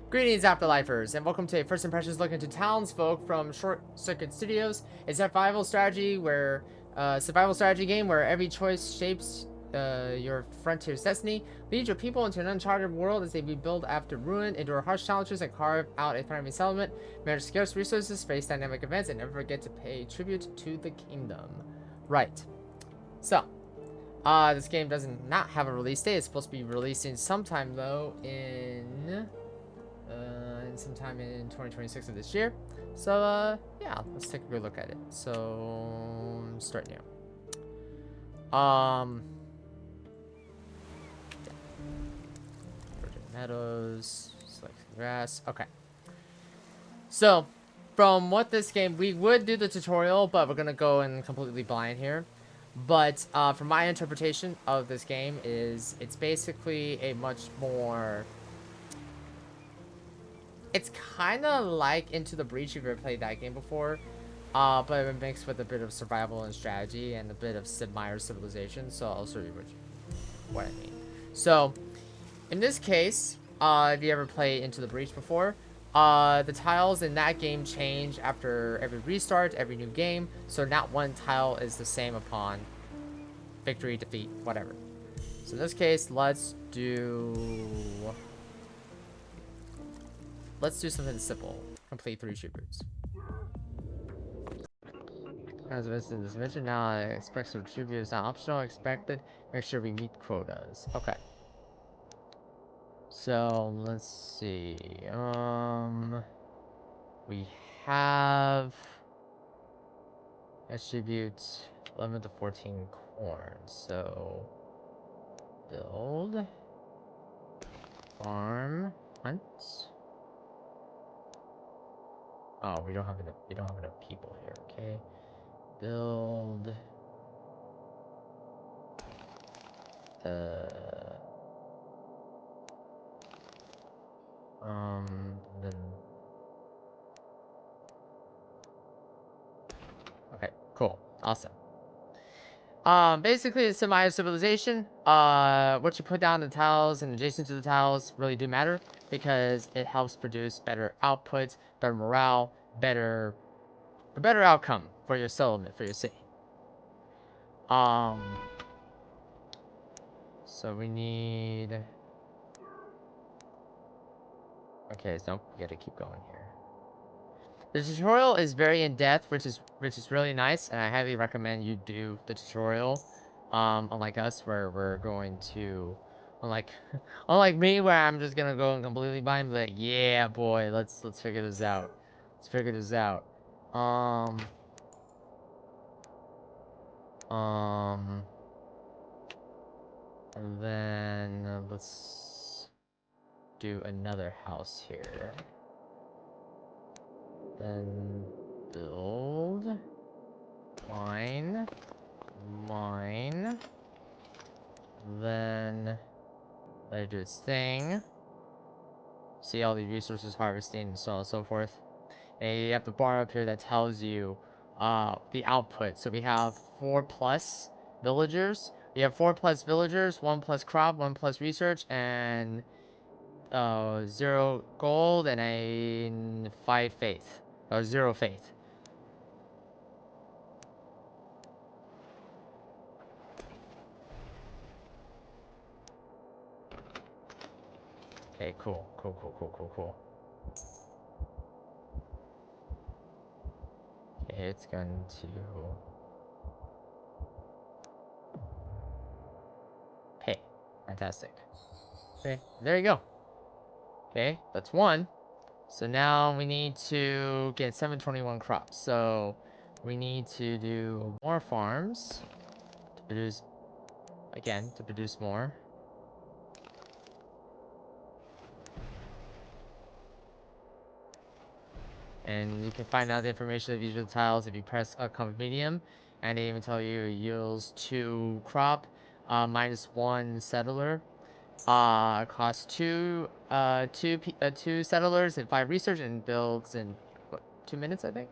Greetings, Afterlifers, and welcome to a first impressions look into Townsfolk from Short Circuit Studios, a survival strategy game where every choice shapes your frontier's destiny. Lead your people into an uncharted world as they rebuild after ruin, endure harsh challenges, and carve out a thriving settlement. Manage scarce resources, face dynamic events, and never forget to pay tribute to the kingdom. Right. So, this game does not have a release date. It's supposed to be releasing sometime though in sometime in 2026 of this year. So, yeah, let's take a good look at it. So, start new. Virgin Meadows, select grass. Okay. So, from what this game, we would do the tutorial, but we're gonna go in completely blind here. But from my interpretation of this game is it's basically a much more. It's kind of like Into the Breach if you've ever played that game before, but it mixed with a bit of survival and strategy and a bit of Sid Meier's Civilization. So I'll show you what I mean. So in this case, if you ever played Into the Breach before, the tiles in that game change after every restart, every new game. So not one tile is the same upon victory, defeat, whatever. So in this case, let's do something simple. Complete 3 shooters. As I mentioned in this mission, now I expect some tribute is not optional, expected. Make sure we meet quotas. Okay. So let's see. We have attributes 11 to 14 corn. So build, farm, hunt. Oh, we don't have enough people here. Okay. Build. Then. Okay, cool. Awesome. Basically, it's semi civilization. What you put down the tiles and adjacent to the tiles really do matter because it helps produce better outputs, better morale, a better outcome for your settlement, for your city. So we need. Okay, so we gotta keep going here. The tutorial is very in-depth, which is really nice, and I highly recommend you do the tutorial. Unlike us, where we're going to, unlike me, where I'm just gonna go and completely blind, but yeah, boy, let's figure this out. Let's figure this out. And then let's do another house here. Then build. Mine. Then let it do its thing. See all the resources harvesting and so on and so forth. And you have the bar up here that tells you the output. So we have 4 plus villagers. We have 4 plus villagers, 1 plus crop, 1 plus research, and 0 gold and a 5 faith. Or 0 faith. Okay, cool. Okay, it's going to pay. Fantastic. Okay, there you go. Okay, that's 1. So now we need to get 721 crops. So we need to do more farms to produce, again, to produce more. And you can find out the information of each of the tiles if you press comfort medium. And they even tell you it yields 2 crop, minus 1 settler. Costs 2 settlers and 5 research, and builds in what, 2 minutes, I think.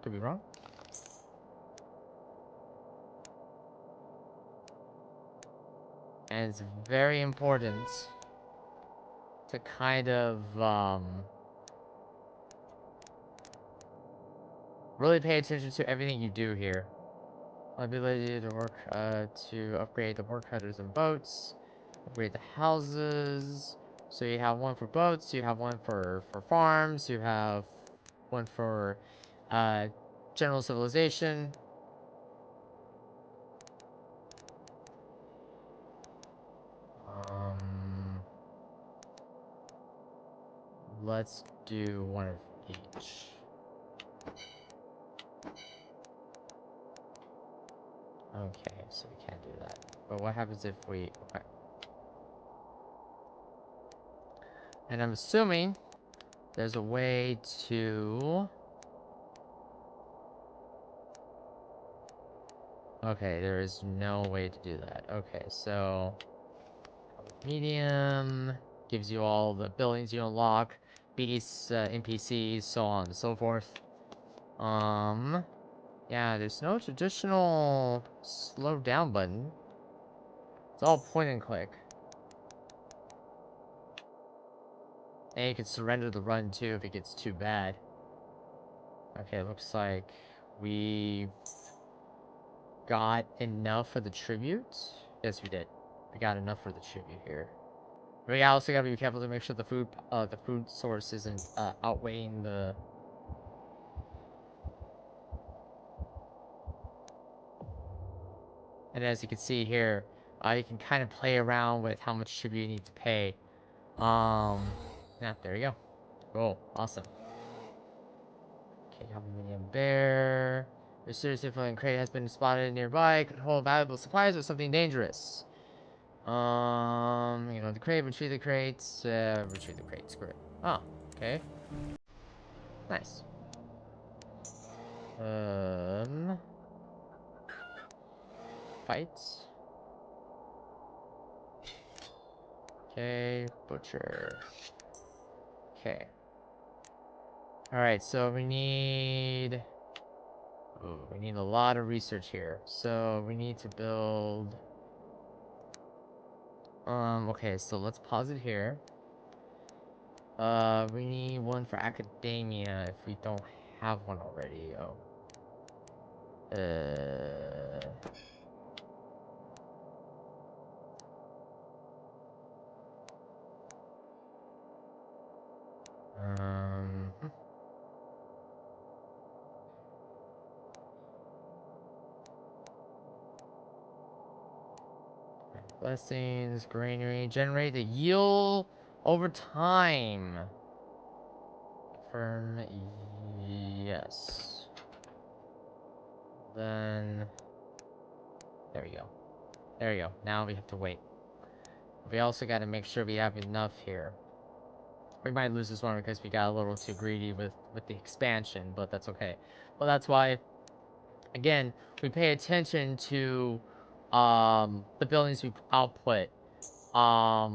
Could be wrong. And it's very important to kind of really pay attention to everything you do here. Ability to work to upgrade the workcutters and boats, upgrade the houses. So you have one for boats, you have one for farms, you have one for general civilization. Let's do one of each. Okay, so we can't do that. But what happens if we... Okay. And I'm assuming there's a way to... Okay, there is no way to do that. Okay, so... Medium gives you all the buildings you unlock, beasts, NPCs, so on and so forth. Yeah, there's no traditional slow down button. It's all point and click. And you can surrender the run too if it gets too bad. Okay, looks like we got enough for the tribute. Yes, we did. We got enough for the tribute here. We also gotta be careful to make sure the food source isn't outweighing the. And as you can see here, you can kind of play around with how much tribute you need to pay. Yeah, there you go. Cool, awesome. Okay, aluminium bear. Your seriously floating crate has been spotted nearby. Could hold valuable supplies or something dangerous. You know, the crate, retrieve the crates, retrieve the crates, screw it. Oh, okay. Nice. Fights. Okay, butcher. Okay. Alright, so we need... Ooh, we need a lot of research here. So we need to build... okay, so let's pause it here. We need one for academia if we don't have one already. Oh. Um... Blessings, granary, generate the yield over time. Confirm, yes. Then, there we go. There we go. Now we have to wait. We also got to make sure we have enough here. We might lose this one because we got a little too greedy with the expansion, but that's okay. Well, that's why, again, we pay attention to the buildings we output. I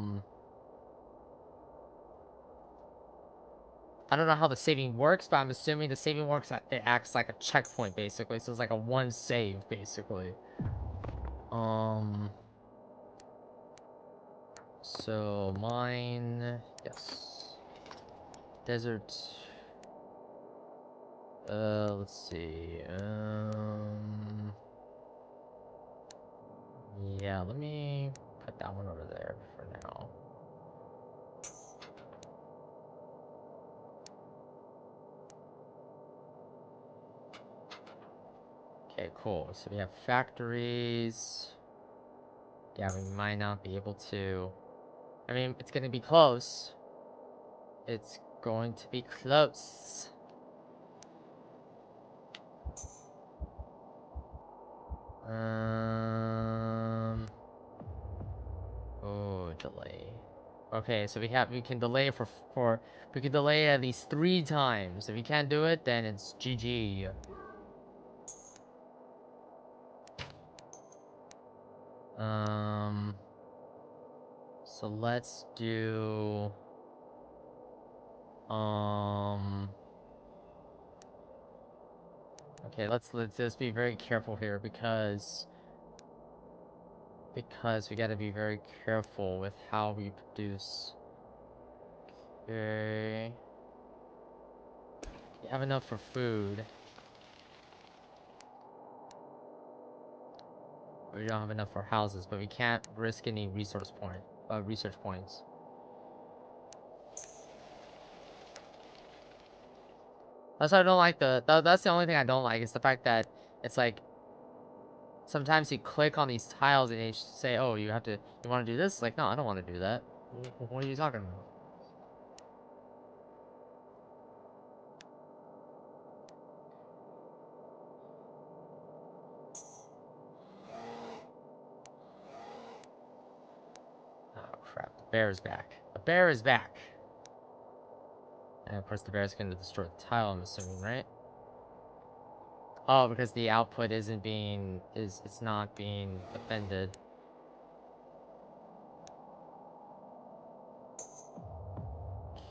don't know how the saving works, but I'm assuming the saving works, it acts like a checkpoint, basically. So it's like a one save, basically. So mine, yes. Desert. Let's see. Yeah, let me put that one over there for now. Okay, cool. So we have factories. Yeah, we might not be able to. I mean, it's gonna be close. It's going to be close. Oh, delay. Okay, so we can delay we can delay at least 3 times. If we can't do it, then it's GG. So let's do okay, let's just be very careful here because we got to be very careful with how we produce. Okay. You have enough for food. We don't have enough for houses, but we can't risk any research points. That's why I don't like that's the only thing I don't like, is the fact that it's like sometimes you click on these tiles and they say, oh, you want to do this? Like, no, I don't want to do that. What are you talking about? Oh crap, the bear is back. The bear is back. And of course the bear is going to destroy the tile, I'm assuming, right? Oh, because the output it's not being defended.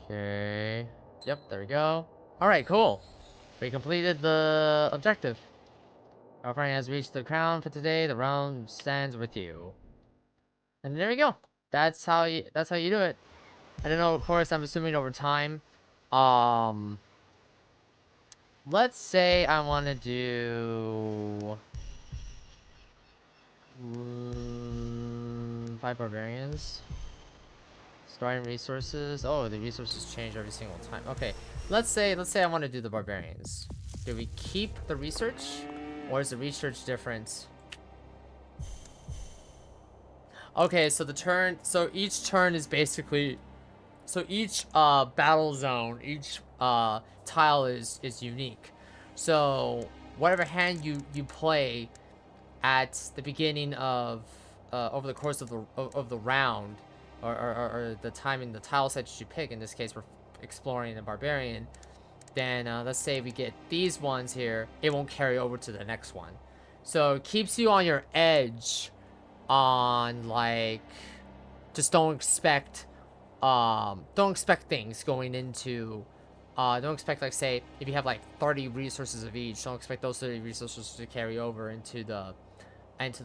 Okay. Yep, there we go. Alright, cool. We completed the objective. Our friend has reached the crown for today. The realm stands with you. And there we go. That's how you do it. I don't know, of course, I'm assuming over time. Let's say I want to do 5 barbarians. Storing resources. Oh, the resources change every single time. Okay, let's say I want to do the barbarians. Do we keep the research, or is the research different? Okay, so each turn is basically, so each battle zone, each tile is unique. So whatever hand you play at the beginning of over the course of the round, or the time in the tile set you pick. In this case, we're exploring the barbarian. Then let's say we get these ones here, it won't carry over to the next one. So it keeps you on your edge on, like, just don't expect things going into don't expect, like, say if you have like 30 resources of each, don't expect those 30 resources to carry over into the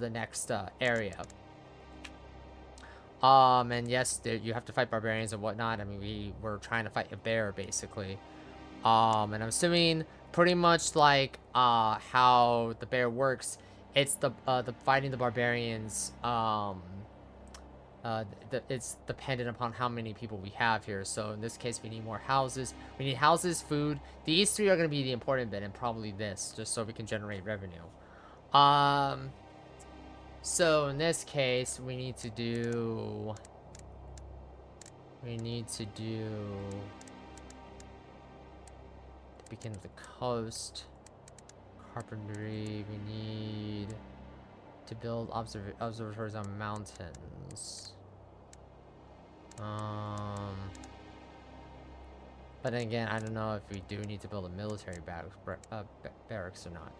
next area. And yes, you have to fight barbarians and whatnot. I mean, we were trying to fight a bear basically. And I'm assuming pretty much like how the bear works, it's the fighting the barbarians. It's dependent upon how many people we have here. So in this case, we need more houses. We need houses, food. These 3 are going to be the important bit, and probably this, just so we can generate revenue. So in this case, we need to do the beginning of the coast, carpentry. We need to build observatories on mountains. But then again, I don't know if we do need to build a military barracks or not.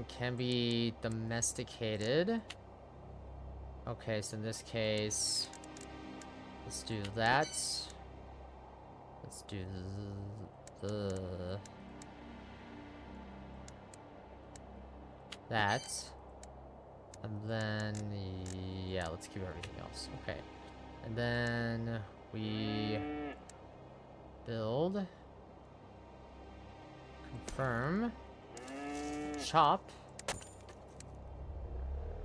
Can be domesticated. Okay, so in this case, let's do that. Let's do that. And then, yeah, let's keep everything else. Okay. And then we build, confirm, chop,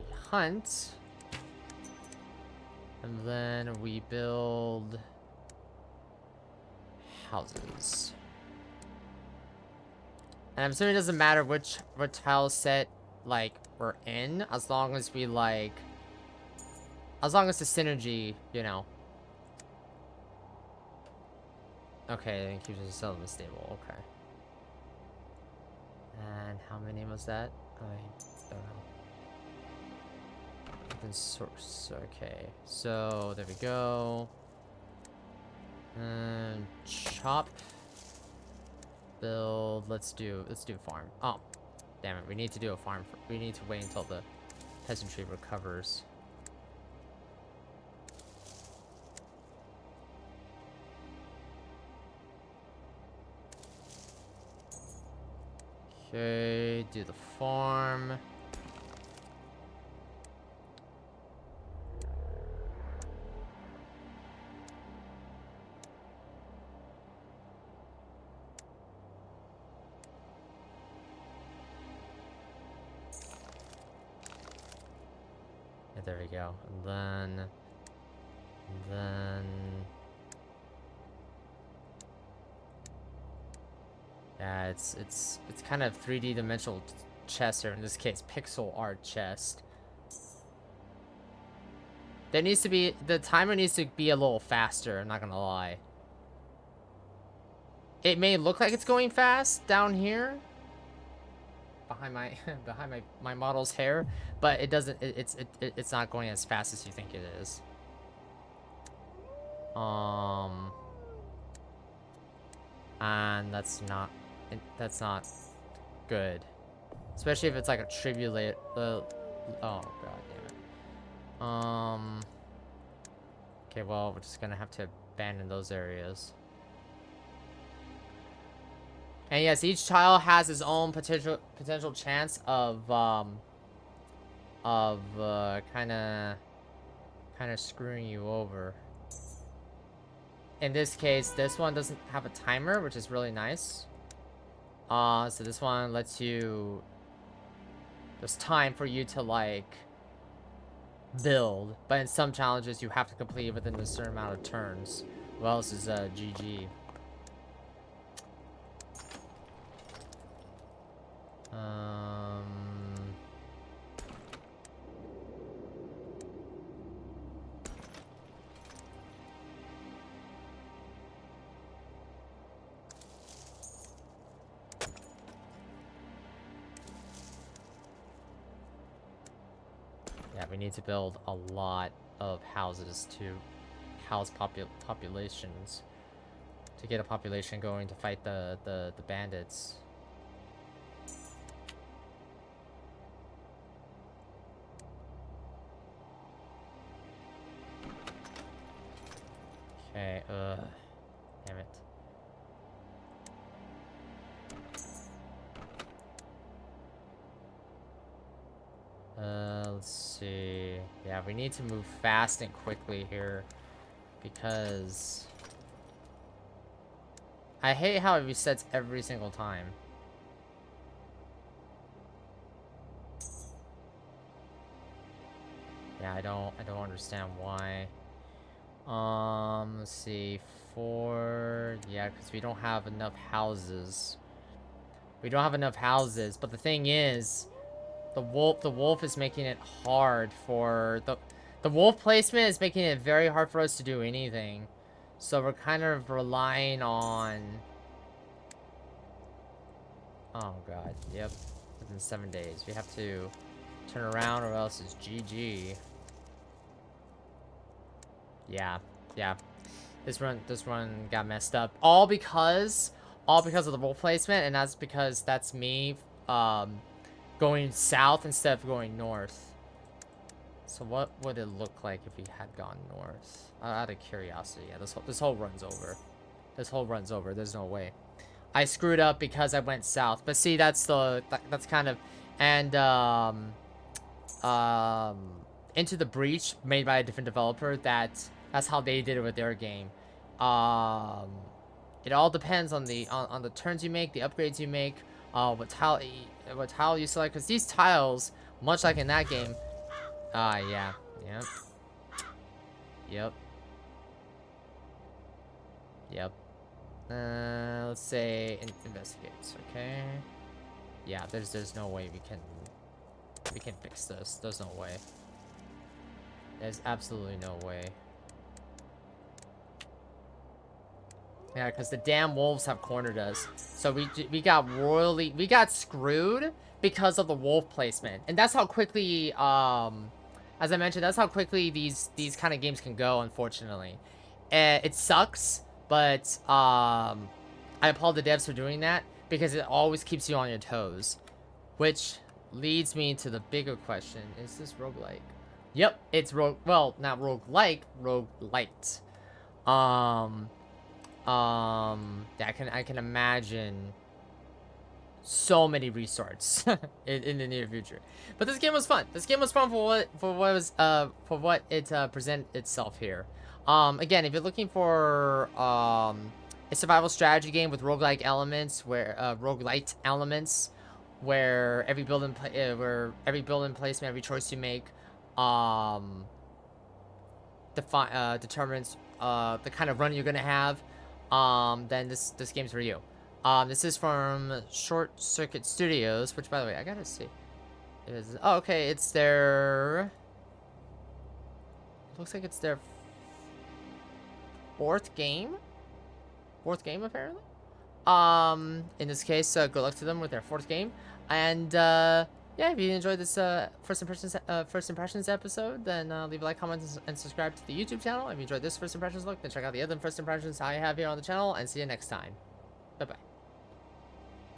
we hunt, and then we build houses. And I'm assuming it doesn't matter which tile set, like, we're in, as long as we, like, as long as the synergy, you know. Okay, then it keeps the settlement stable. Okay. And how many was that? I don't know. Open source. Okay. So there we go. And chop. Build. Let's do farm. Oh, damn it. We need to do a farm. We need to wait until the peasantry recovers. Okay, do the farm. there we go. And then... Yeah, it's kind of 3D dimensional chest, or in this case, pixel art chest. There needs to be, the timer needs to be a little faster, I'm not gonna lie. It may look like it's going fast down here behind my behind my model's hair, but it doesn't, it's not going as fast as you think it is. And that's not good, especially if it's like a tribulate. Oh god damn it. Okay, well, we're just gonna have to abandon those areas. And yes, each tile has its own potential chance of kind of screwing you over. In this case, this one doesn't have a timer, which is really nice. So this one lets you, there's time for you to like build, but in some challenges you have to complete it within a certain amount of turns. Or else is GG. Yeah, we need to build a lot of houses to house populations, to get a population going to fight the bandits. Okay, damn it. Let's see. Yeah, we need to move fast and quickly here, because I hate how it resets every single time. Yeah, I don't understand why. Let's see. Yeah, because we don't have enough houses. We don't have enough houses, but the thing is, the wolf is making it hard for the wolf placement is making it very hard for us to do anything. So we're kind of relying on, oh god, yep, within 7 days. We have to turn around or else it's GG. Yeah. This run got messed up. All because of the wolf placement, and that's because that's me going south instead of going north. So what would it look like if we had gone north? Out of curiosity, yeah, this whole run's over. This whole run's over. There's no way. I screwed up because I went south. But see, that's kind of, and Into the Breach, made by a different developer, that's how they did it with their game. It all depends on the turns you make, the upgrades you make, what tile you select, because these tiles, much like in that game, yeah, yep. Let's say investigates, okay? Yeah, there's no way we can fix this. There's no way. There's absolutely no way. Yeah, because the damn wolves have cornered us. So we got screwed because of the wolf placement. And that's how quickly, as I mentioned, that's how quickly these kind of games can go, unfortunately. It sucks, but I applaud the devs for doing that, because it always keeps you on your toes. Which leads me to the bigger question: is this roguelike? Yep, it's well, not roguelike, roguelite. Yeah, I can imagine so many restarts in the near future. But this game was fun. This game was fun for what it present itself here. Again, if you're looking for a survival strategy game with roguelike elements, where roguelite elements, where every build and placement, every choice you make determines the kind of run you're gonna have, then this game's for you. This is from Short Circuit Studios, which, by the way, I gotta see. Oh, okay, it's their. Looks like it's their fourth game. Fourth game, apparently. In this case, good luck to them with their fourth game. And yeah, if you enjoyed this first impressions episode, then leave a like, comment, and subscribe to the YouTube channel. If you enjoyed this first impressions look, then check out the other first impressions I have here on the channel. And see you next time. Bye bye.